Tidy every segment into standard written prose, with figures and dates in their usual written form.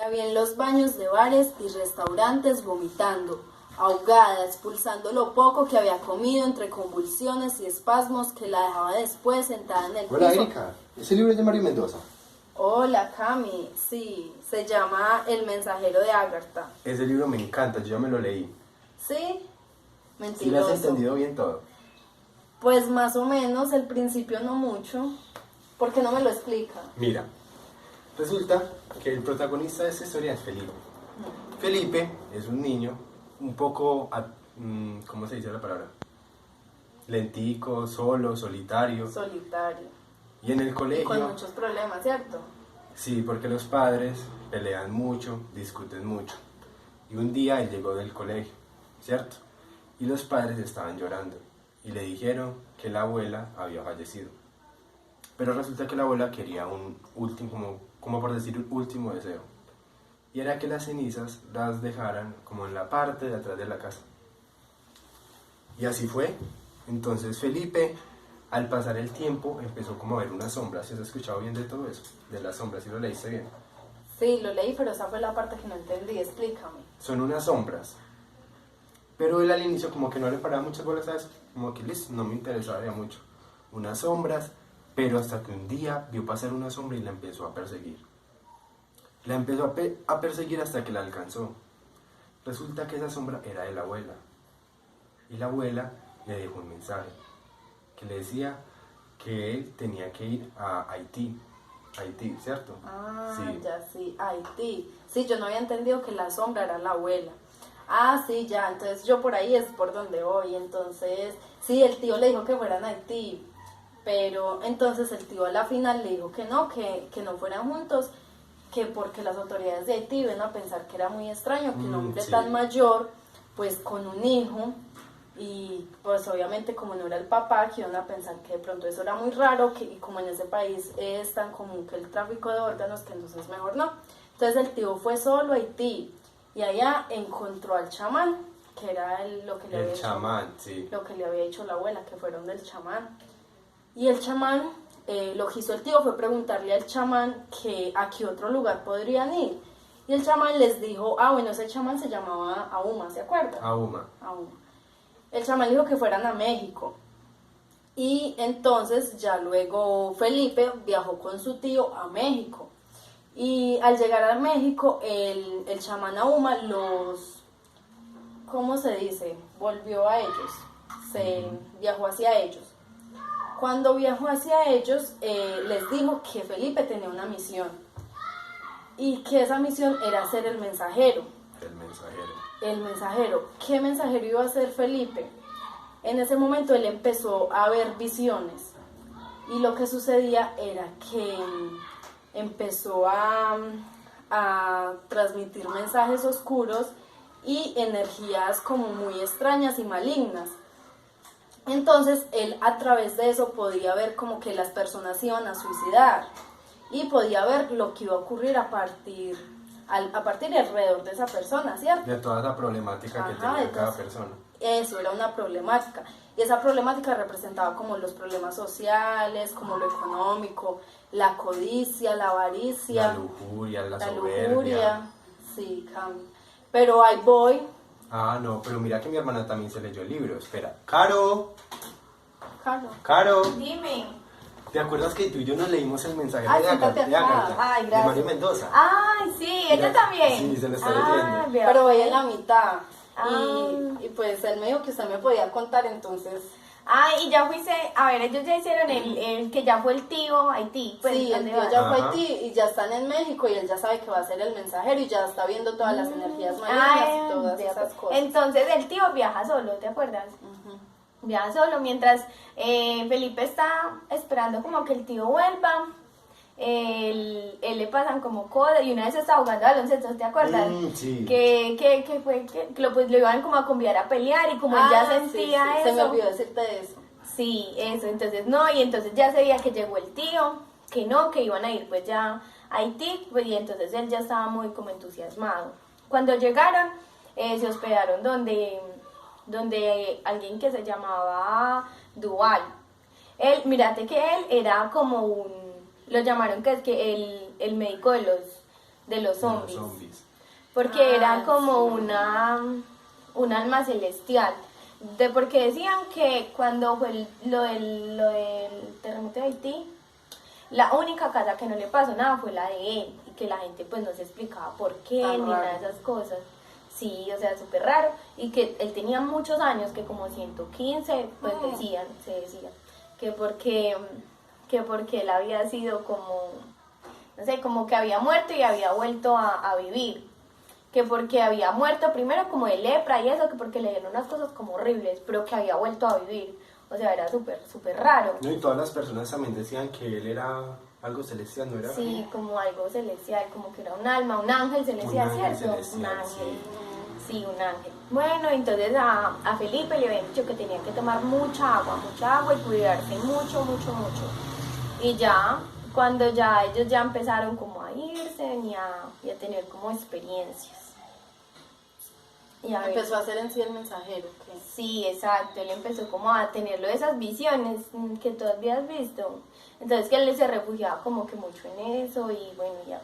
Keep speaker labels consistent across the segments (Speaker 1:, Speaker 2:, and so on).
Speaker 1: Había en los baños de bares y restaurantes vomitando, ahogada, expulsando lo poco que había comido entre convulsiones y espasmos que la dejaba después sentada en el
Speaker 2: Hola,
Speaker 1: piso.
Speaker 2: Erika. ¿Ese libro es de Mario Mendoza?
Speaker 1: Hola, Cami. Sí, se llama El mensajero de Agartha.
Speaker 2: Ese libro me encanta, yo ya me lo leí.
Speaker 1: ¿Sí?
Speaker 2: ¿Sí lo
Speaker 1: Mentiroso.
Speaker 2: has entendido bien todo?
Speaker 1: Pues más o menos, el principio no mucho. ¿Por qué no me lo explica?
Speaker 2: Mira, resulta que el protagonista de esta historia es Felipe. Felipe es un niño un poco, ¿cómo se dice la palabra? Lentico, solo, solitario.
Speaker 1: Solitario.
Speaker 2: Y en el
Speaker 1: Y
Speaker 2: colegio...
Speaker 1: con muchos problemas, ¿cierto?
Speaker 2: Sí, porque los padres pelean mucho, discuten mucho. Y un día él llegó del colegio, ¿cierto? Y los padres estaban llorando y le dijeron que la abuela había fallecido. Pero resulta que la abuela quería un último, como por decir, un último deseo. Y era que las cenizas las dejaran como en la parte de atrás de la casa. Y así fue. Entonces Felipe, al pasar el tiempo, empezó como a ver unas sombras. ¿Sí has escuchado bien de todo eso? De las sombras, ¿sí lo leíste bien?
Speaker 1: Sí, lo leí, pero esa fue la parte que no entendí. Explícame.
Speaker 2: Son unas sombras. Pero él al inicio como que no le paraba muchas bolas a eso. Como que listo, no me interesaba ya mucho. Unas sombras, pero hasta que un día vio pasar una sombra y la empezó a perseguir. La empezó a perseguir hasta que la alcanzó. Resulta que esa sombra era de la abuela. Y la abuela le dejó un mensaje que le decía que él tenía que ir a Haití. Haití, ¿cierto?
Speaker 1: Ah,
Speaker 2: Sí.
Speaker 1: ya sí, Haití. Sí, yo no había entendido que la sombra era la abuela. Ah, sí, ya, entonces yo por ahí es por donde voy. Entonces, sí, el tío le dijo que fueran a Haití, pero entonces el tío a la final le dijo que no fueran juntos, que porque las autoridades de Haití iban a pensar que era muy extraño que un hombre
Speaker 2: Sí.
Speaker 1: tan mayor, pues con un hijo, y pues obviamente como no era el papá, que iban a pensar que de pronto eso era muy raro, que y como en ese país es tan común que el tráfico de órganos, que entonces mejor no. Entonces el tío fue solo a Haití y allá encontró al chamán, que era lo que le había
Speaker 2: El chamán, sí.
Speaker 1: lo que le había dicho la abuela, que fueron del chamán. Y el chamán, lo que hizo el tío fue preguntarle al chamán que a qué otro lugar podrían ir. Y el chamán les dijo, bueno, ese chamán se llamaba Auma, ¿se acuerdan?
Speaker 2: Auma.
Speaker 1: Auma. El chamán dijo que fueran a México. Y entonces ya luego Felipe viajó con su tío a México. Y al llegar a México, el chamán Auma ¿cómo se dice? Volvió a ellos. Viajó hacia ellos. Cuando viajó hacia ellos, les dijo que Felipe tenía una misión y que esa misión era ser el mensajero.
Speaker 2: El mensajero.
Speaker 1: El mensajero. ¿Qué mensajero iba a ser Felipe? En ese momento él empezó a ver visiones y lo que sucedía era que empezó a transmitir mensajes oscuros y energías como muy extrañas y malignas. Entonces él a través de eso podía ver como que las personas iban a suicidar y podía ver lo que iba a ocurrir a partir y alrededor de esa persona, ¿cierto?
Speaker 2: De toda esa problemática que tenía cada persona.
Speaker 1: Eso era una problemática y esa problemática representaba como los problemas sociales, como lo económico, la codicia, la avaricia,
Speaker 2: La lujuria, la
Speaker 1: lujuria.
Speaker 2: soberbia.
Speaker 1: Sí, Cami. Pero ahí voy.
Speaker 2: Ah, no, pero mira que mi hermana también se leyó el libro. Espera, Caro,
Speaker 1: Carlos.
Speaker 2: Caro,
Speaker 3: Dime.
Speaker 2: ¿te acuerdas que tú y yo nos leímos el mensaje
Speaker 1: Ay,
Speaker 2: de
Speaker 1: siéntate
Speaker 2: Agatha?
Speaker 1: acá.
Speaker 3: Ay,
Speaker 2: De
Speaker 3: gracias.
Speaker 2: Mario Mendoza.
Speaker 3: Ay, sí, ella
Speaker 2: Mira,
Speaker 3: también.
Speaker 2: sí, se lo está leyendo.
Speaker 3: vea.
Speaker 1: Pero voy en la mitad.
Speaker 3: Ah.
Speaker 1: Y pues él me dijo que usted me podía contar, entonces.
Speaker 3: Ay, y ya fuiste, a ver, ellos ya hicieron el que ya fue el tío a Haití. Pues,
Speaker 1: Sí, el
Speaker 3: ¿dónde
Speaker 1: tío
Speaker 3: va?
Speaker 1: ya fue a
Speaker 2: Ajá.
Speaker 1: Haití y ya están en México y él ya sabe que va a ser el mensajero y ya está viendo todas las energías malignas
Speaker 3: Ay,
Speaker 1: y todas
Speaker 3: vea,
Speaker 1: esas
Speaker 3: pues.
Speaker 1: cosas.
Speaker 3: Entonces el tío viaja solo, ¿te acuerdas?
Speaker 1: Ujú.
Speaker 3: Viaja solo mientras Felipe está esperando como que el tío vuelva. Él le pasan como cosas y una vez estaba jugando baloncesto, ¿te acuerdas?
Speaker 2: Sí.
Speaker 3: Que fue que lo iban como a conviar a pelear y como él ya
Speaker 1: Sí,
Speaker 3: sentía
Speaker 1: sí,
Speaker 3: eso.
Speaker 1: se me olvidó decirte eso.
Speaker 3: Sí, eso, entonces no, y entonces ya ese día que llegó el tío, que no, que iban a ir pues ya a Haití, pues y entonces él ya estaba muy como entusiasmado. Cuando llegaron, se hospedaron donde alguien que se llamaba Duval. Él, mírate que él era como lo llamaron que es que el médico de los
Speaker 2: de los
Speaker 3: zombies.
Speaker 2: zombies.
Speaker 3: Porque era como
Speaker 1: sí.
Speaker 3: un alma celestial. Porque decían que cuando fue lo del terremoto de Haití, la única casa que no le pasó nada fue la de él, y que la gente pues no se explicaba por qué
Speaker 1: Tan
Speaker 3: ni nada de
Speaker 1: raro.
Speaker 3: esas cosas. Sí, o sea, súper raro, y que él tenía muchos años, que como 115, pues se decía, que porque él había sido como, no sé, como que había muerto y había vuelto a vivir, que porque había muerto primero como de lepra y eso, que porque le dieron unas cosas como horribles, pero que había vuelto a vivir. O sea, era súper, súper raro.
Speaker 2: No, y todas las personas también decían que él era algo celestial, ¿no era?
Speaker 3: Sí, como algo celestial, como que era un alma, un ángel celestial,
Speaker 2: Un ángel
Speaker 3: ¿cierto?
Speaker 2: celestial,
Speaker 3: Un ángel.
Speaker 2: sí.
Speaker 3: Sí, un ángel. Bueno, entonces a Felipe le habían dicho que tenía que tomar mucha agua y cuidarse mucho, mucho, mucho. Y ya, cuando ya ellos ya empezaron como a irse y a tener como experiencias. Y a ver,
Speaker 1: Empezó a hacer en sí el mensajero. ¿Qué?
Speaker 3: sí, exacto, él empezó como a tenerlo esas visiones que tú habías visto. Entonces que él se refugiaba como que mucho en eso y bueno, ya.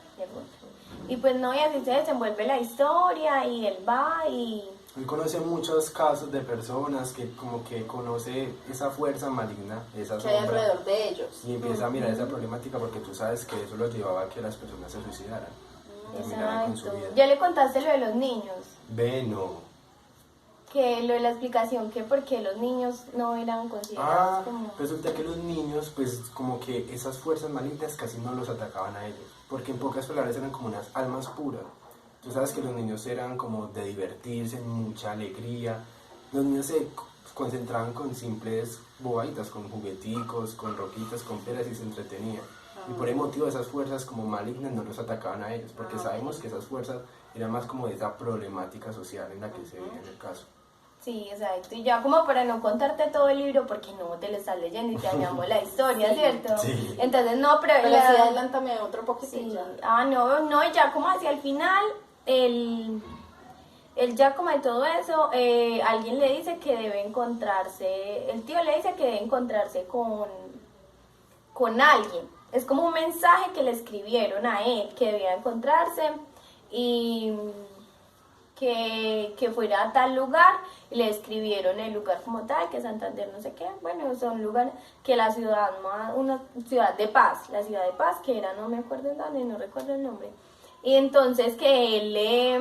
Speaker 3: Y pues no, y así se desenvuelve la historia y él va y...
Speaker 2: Él conoce muchos casos de personas que como que conoce esa fuerza maligna, esa
Speaker 1: Que hay
Speaker 2: sombra,
Speaker 1: alrededor de ellos.
Speaker 2: y empieza a mirar esa problemática porque tú sabes que eso lo llevaba a que las personas se suicidaran, terminaran con su
Speaker 3: Exacto.
Speaker 2: vida.
Speaker 3: Ya le contaste lo de los niños,
Speaker 2: Ve, no.
Speaker 3: que lo de la explicación que por qué los niños no eran considerados
Speaker 2: Ah,
Speaker 3: como...
Speaker 2: resulta que los niños, pues como que esas fuerzas malignas casi no los atacaban a ellos, porque en pocas palabras eran como unas almas puras. Tú sabes que los niños eran como de divertirse, mucha alegría. Los niños se concentraban con simples bobaditas, con jugueticos, con roquitas, con peras y se entretenían. Y por el motivo esas fuerzas como malignas no los atacaban a ellos, porque sabemos que esas fuerzas eran más como de esa problemática social en la que se veía en el caso.
Speaker 3: Sí, exacto. Y ya como para no contarte todo el libro, porque no te lo estás leyendo y te dañamos la historia,
Speaker 1: Sí.
Speaker 3: ¿cierto?
Speaker 2: Sí.
Speaker 3: Entonces no,
Speaker 1: Pero
Speaker 3: la-
Speaker 1: sí, adelántame otro
Speaker 3: Sí.
Speaker 1: poquitito.
Speaker 3: Ah, no, y ya como hacia el final, él ya como de todo eso, alguien le dice que debe encontrarse, el tío le dice que debe encontrarse con alguien. Es como un mensaje que le escribieron a él, que debía encontrarse y que fuera a tal lugar, y le escribieron el lugar como tal, que Santander no sé qué, bueno, son lugares que la ciudad, una ciudad de paz, la ciudad de paz, que era, no me acuerdo en dónde, no recuerdo el nombre, y entonces que le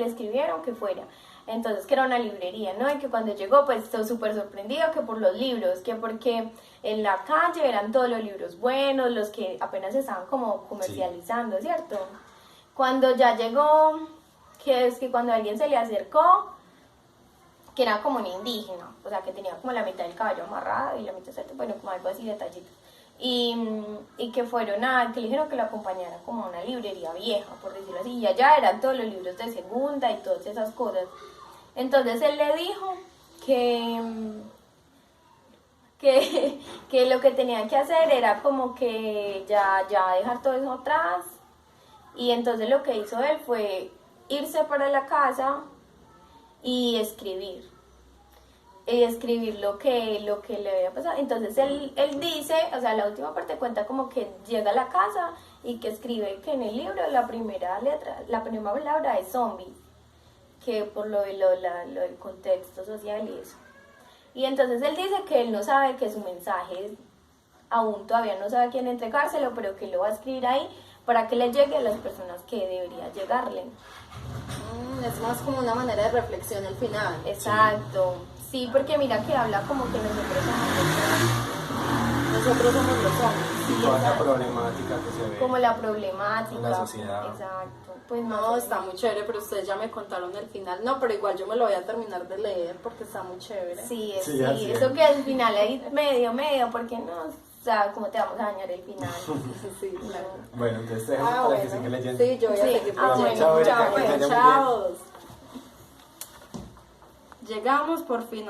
Speaker 3: escribieron que fuera, entonces que era una librería, ¿no? Y que cuando llegó pues estuvo súper sorprendido que por los libros, que porque en la calle eran todos los libros buenos, los que apenas estaban como comercializando, ¿cierto? Cuando ya llegó, que es que cuando alguien se le acercó, que era como un indígena, o sea que tenía como la mitad del caballo amarrado y la mitad suelta, bueno, como algo así detallitos. Y que fueron que le dijeron que lo acompañara como a una librería vieja, por decirlo así, y allá eran todos los libros de segunda y todas esas cosas. Entonces él le dijo que lo que tenía que hacer era como que ya dejar todo eso atrás, y entonces lo que hizo él fue irse para la casa y escribir lo que le había pasado. Entonces él dice, o sea, la última parte cuenta como que llega a la casa y que escribe que en el libro la primera palabra es zombie, que por lo del contexto social y eso. Y entonces él dice que él no sabe, que su mensaje aún todavía no sabe a quién entregárselo, pero que lo va a escribir ahí para que le llegue a las personas que debería llegarle.
Speaker 1: Es más como una manera de reflexión al final.
Speaker 3: Exacto. Sí, porque mira que habla como que
Speaker 1: Nosotros somos los hombres.
Speaker 2: Y toda esa
Speaker 3: exacto.
Speaker 2: problemática que se ve.
Speaker 3: como la problemática.
Speaker 2: En la sociedad.
Speaker 3: Exacto. Pues
Speaker 1: No, está muy chévere, pero ustedes ya me contaron el final. No, pero igual yo me lo voy a terminar de leer porque está muy chévere.
Speaker 3: Sí,
Speaker 2: Sí, así
Speaker 3: eso
Speaker 2: es.
Speaker 3: que al final ahí medio, porque no, o sea, ¿cómo te vamos a dañar el final?
Speaker 1: Sí, claro.
Speaker 2: Bueno, entonces te dejamos para que siga leyendo.
Speaker 1: Sí, yo voy a
Speaker 3: Sí.
Speaker 1: seguir
Speaker 3: Ah,
Speaker 1: leyendo.
Speaker 3: bueno,
Speaker 2: Chao, Erika,
Speaker 3: chao,
Speaker 2: que te vaya muy bien.
Speaker 1: Chao. Llegamos por fin.